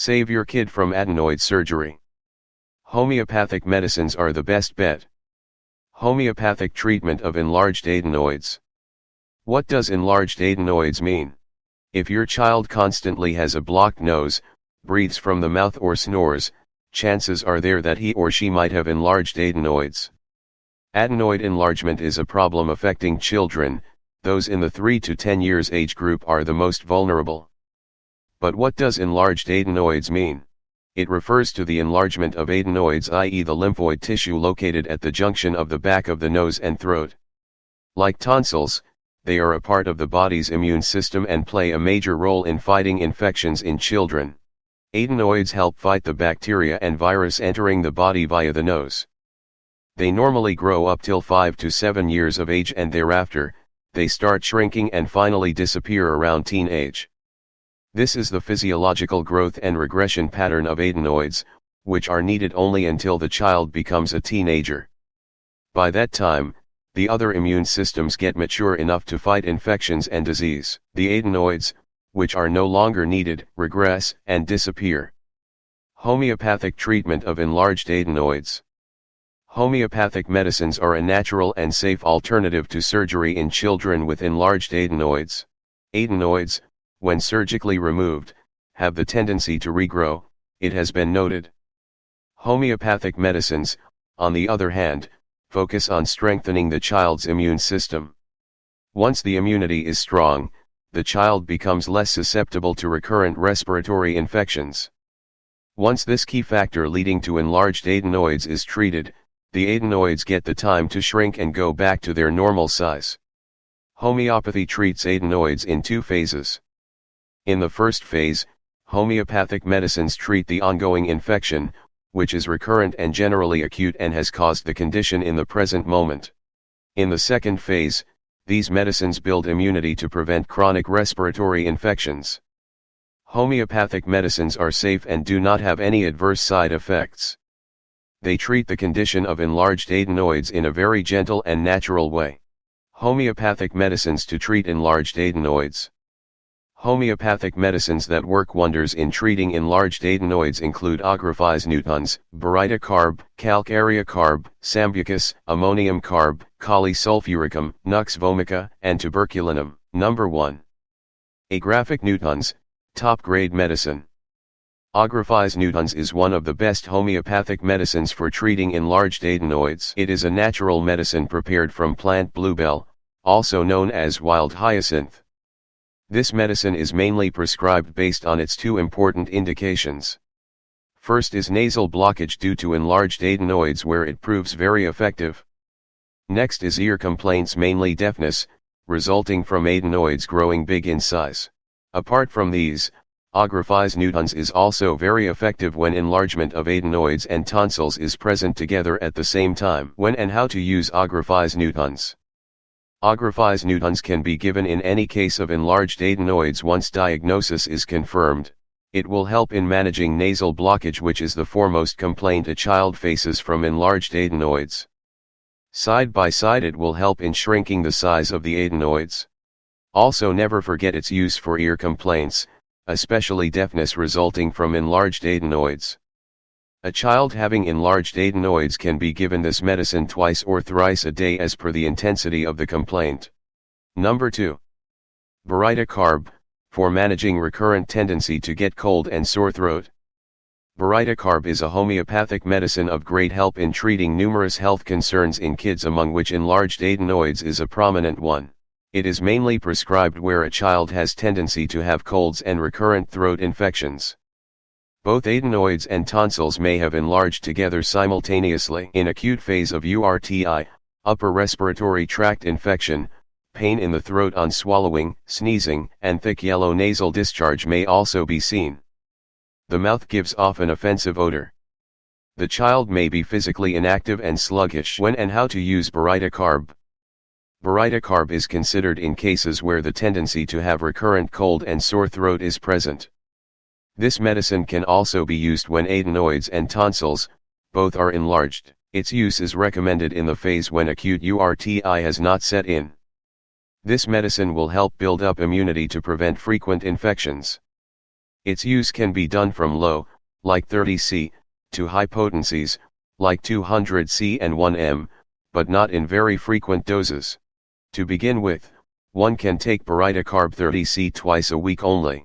Save your kid from adenoid surgery. Homeopathic medicines are the best bet. Homeopathic treatment of enlarged adenoids. What does enlarged adenoids mean? If your child constantly has a blocked nose, breathes from the mouth or snores, chances are there that he or she might have enlarged adenoids. Adenoid enlargement is a problem affecting children. Those in the 3 to 10 years age group are the most vulnerable. But what does enlarged adenoids mean? It refers to the enlargement of adenoids, i.e. the lymphoid tissue located at the junction of the back of the nose and throat. Like tonsils, they are a part of the body's immune system and play a major role in fighting infections in children. Adenoids help fight the bacteria and virus entering the body via the nose. They normally grow up till 5 to 7 years of age, and thereafter, they start shrinking and finally disappear around teenage. This is the physiological growth and regression pattern of adenoids, which are needed only until the child becomes a teenager. By that time, the other immune systems get mature enough to fight infections and disease. The adenoids, which are no longer needed, regress and disappear. Homeopathic treatment of enlarged adenoids. Homeopathic medicines are a natural and safe alternative to surgery in children with enlarged adenoids. Adenoids, when surgically removed, have the tendency to regrow, it has been noted. Homeopathic medicines, on the other hand, focus on strengthening the child's immune system. Once the immunity is strong, the child becomes less susceptible to recurrent respiratory infections. Once this key factor leading to enlarged adenoids is treated, the adenoids get the time to shrink and go back to their normal size. Homeopathy treats adenoids in 2 phases. In the first phase, homeopathic medicines treat the ongoing infection, which is recurrent and generally acute and has caused the condition in the present moment. In the second phase, these medicines build immunity to prevent chronic respiratory infections. Homeopathic medicines are safe and do not have any adverse side effects. They treat the condition of enlarged adenoids in a very gentle and natural way. Homeopathic medicines to treat enlarged adenoids. Homeopathic medicines that work wonders in treating enlarged adenoids include Adenoids, Baryta carb, Calcarea carb, Sambucus, Ammonium carb, sulphuricum, Nux vomica, and Tuberculinum. Number 1. Adenoids, top-grade medicine. Adenoids is one of the best homeopathic medicines for treating enlarged adenoids. It is a natural medicine prepared from plant bluebell, also known as wild hyacinth. This medicine is mainly prescribed based on its 2 important indications. First is nasal blockage due to enlarged adenoids, where it proves very effective. Next is ear complaints, mainly deafness, resulting from adenoids growing big in size. Apart from these, Adenoids is also very effective when enlargement of adenoids and tonsils is present together at the same time. When and how to use Adenoids. Adenoids can be given in any case of enlarged adenoids once diagnosis is confirmed. It will help in managing nasal blockage, which is the foremost complaint a child faces from enlarged adenoids. Side by side, it will help in shrinking the size of the adenoids. Also, never forget its use for ear complaints, especially deafness resulting from enlarged adenoids. A child having enlarged adenoids can be given this medicine twice or thrice a day as per the intensity of the complaint. Number 2. Baryta carb, for managing recurrent tendency to get cold and sore throat. Baryta carb is a homeopathic medicine of great help in treating numerous health concerns in kids, among which enlarged adenoids is a prominent one. It is mainly prescribed where a child has tendency to have colds and recurrent throat infections. Both adenoids and tonsils may have enlarged together simultaneously. In acute phase of URTI, upper respiratory tract infection, pain in the throat on swallowing, sneezing, and thick yellow nasal discharge may also be seen. The mouth gives off an offensive odor. The child may be physically inactive and sluggish. When and how to use Baryta carb. Baryta carb is considered in cases where the tendency to have recurrent cold and sore throat is present. This medicine can also be used when adenoids and tonsils, both are enlarged. Its use is recommended in the phase when acute URTI has not set in. This medicine will help build up immunity to prevent frequent infections. Its use can be done from low, like 30C, to high potencies, like 200C and 1M, but not in very frequent doses. To begin with, one can take Baryta carb 30C twice a week only.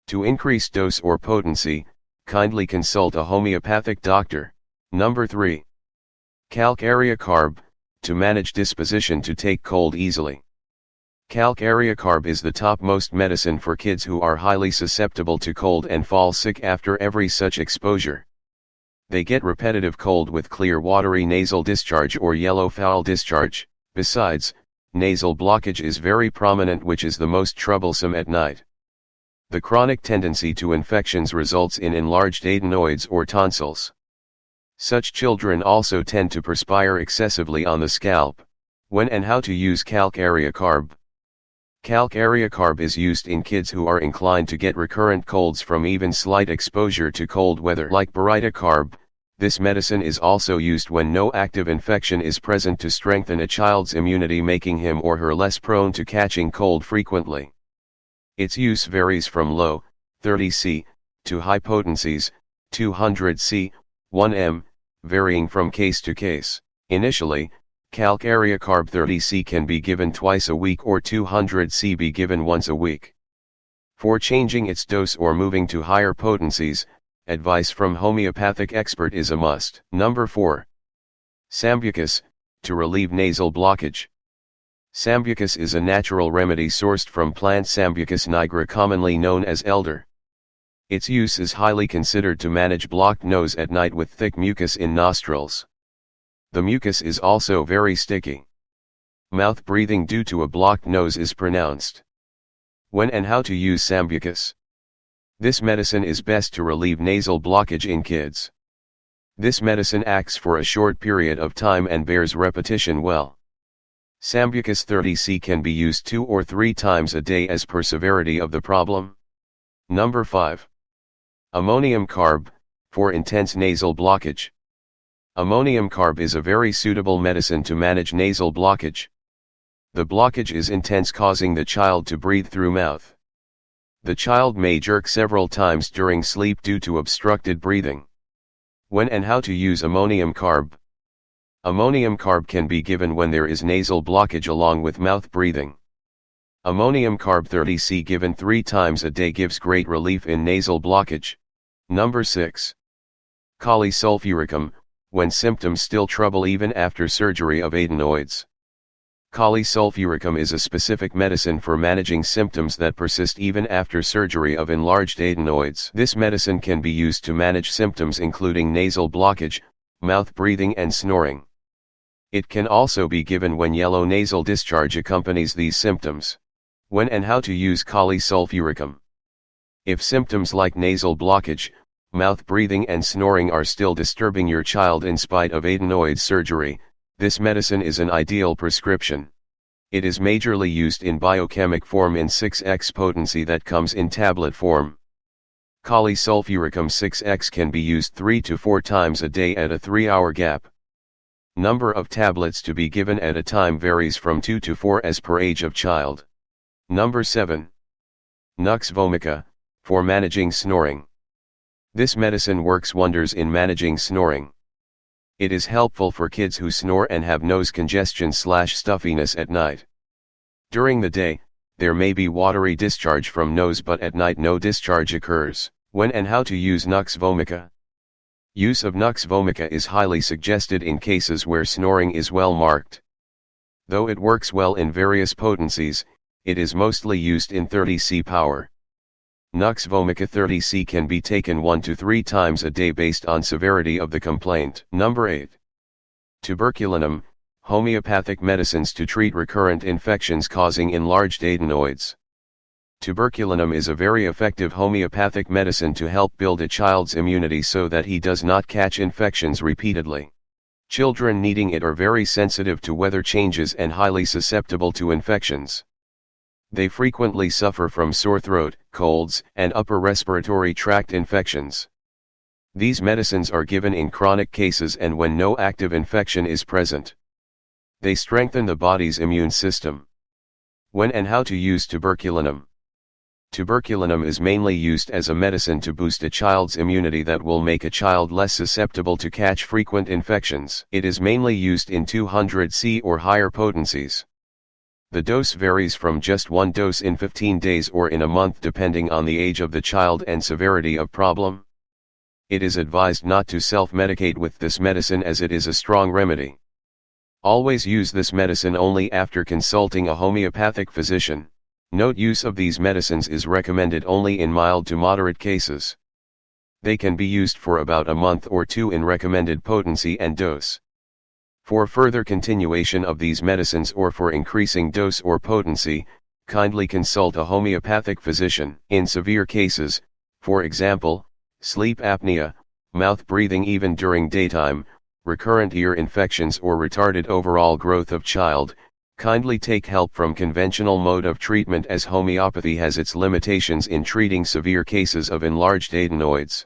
To increase dose or potency, kindly consult a homeopathic doctor. Number 3. Calcarea carb, to manage disposition to take cold easily. Calcarea carb is the topmost medicine for kids who are highly susceptible to cold and fall sick after every such exposure. They get repetitive cold with clear watery nasal discharge or yellow foul discharge. Besides, nasal blockage is very prominent, which is the most troublesome at night. The chronic tendency to infections results in enlarged adenoids or tonsils. Such children also tend to perspire excessively on the scalp. When and how to use Calcarea carb. Calcarea carb is used in kids who are inclined to get recurrent colds from even slight exposure to cold weather. Like Baryta carb, this medicine is also used when no active infection is present to strengthen a child's immunity, making him or her less prone to catching cold frequently. Its use varies from low, 30C, to high potencies, 200C, 1M, varying from case to case. Initially, Calcarea carb 30C can be given twice a week or 200C be given once a week. For changing its dose or moving to higher potencies, advice from homeopathic expert is a must. Number 4. Sambucus, to relieve nasal blockage. Sambucus is a natural remedy sourced from plant Sambucus nigra, commonly known as elder. Its use is highly considered to manage blocked nose at night with thick mucus in nostrils. The mucus is also very sticky. Mouth breathing due to a blocked nose is pronounced. When and how to use Sambucus. This medicine is best to relieve nasal blockage in kids. This medicine acts for a short period of time and bears repetition well. Sambucus 30C can be used 2 or 3 times a day as per severity of the problem. Number 5. Ammonium carb, for intense nasal blockage. Ammonium carb is a very suitable medicine to manage nasal blockage. The blockage is intense, causing the child to breathe through mouth. The child may jerk several times during sleep due to obstructed breathing. When and how to use ammonium carb. Ammonium carb can be given when there is nasal blockage along with mouth breathing. Ammonium carb 30C given 3 times a day gives great relief in nasal blockage. Number 6. Sulphuricum, when symptoms still trouble even after surgery of adenoids. Sulphuricum is a specific medicine for managing symptoms that persist even after surgery of enlarged adenoids. This medicine can be used to manage symptoms including nasal blockage, mouth breathing and snoring. It can also be given when yellow nasal discharge accompanies these symptoms. When and how to use sulphuricum. If symptoms like nasal blockage, mouth breathing and snoring are still disturbing your child in spite of adenoid surgery, this medicine is an ideal prescription. It is majorly used in biochemic form in 6x potency that comes in tablet form. Sulphuricum 6x can be used 3 to 4 times a day at a 3-hour gap. Number of tablets to be given at a time varies from 2 to 4 as per age of child. Number 7. Nux vomica, for managing snoring. This medicine works wonders in managing snoring. It is helpful for kids who snore and have nose congestion/stuffiness at night. During the day, there may be watery discharge from nose, but at night no discharge occurs. When and how to use Nux vomica. Use of Nux vomica is highly suggested in cases where snoring is well marked. Though it works well in various potencies, it is mostly used in 30C power. Nux vomica 30C can be taken 1 to 3 times a day based on severity of the complaint. Number 8. Tuberculinum, homeopathic medicines to treat recurrent infections causing enlarged adenoids. Tuberculinum is a very effective homeopathic medicine to help build a child's immunity so that he does not catch infections repeatedly. Children needing it are very sensitive to weather changes and highly susceptible to infections. They frequently suffer from sore throat, colds, and upper respiratory tract infections. These medicines are given in chronic cases and when no active infection is present. They strengthen the body's immune system. When and how to use tuberculinum. Tuberculinum is mainly used as a medicine to boost a child's immunity that will make a child less susceptible to catch frequent infections. It is mainly used in 200C or higher potencies. The dose varies from just one dose in 15 days or in a month depending on the age of the child and severity of problem. It is advised not to self-medicate with this medicine as it is a strong remedy. Always use this medicine only after consulting a homeopathic physician. Note: use of these medicines is recommended only in mild to moderate cases. They can be used for about a month or two in recommended potency and dose. For further continuation of these medicines or for increasing dose or potency, kindly consult a homeopathic physician. In severe cases, for example, sleep apnea, mouth breathing even during daytime, recurrent ear infections or retarded overall growth of child, kindly take help from conventional mode of treatment as homeopathy has its limitations in treating severe cases of enlarged adenoids.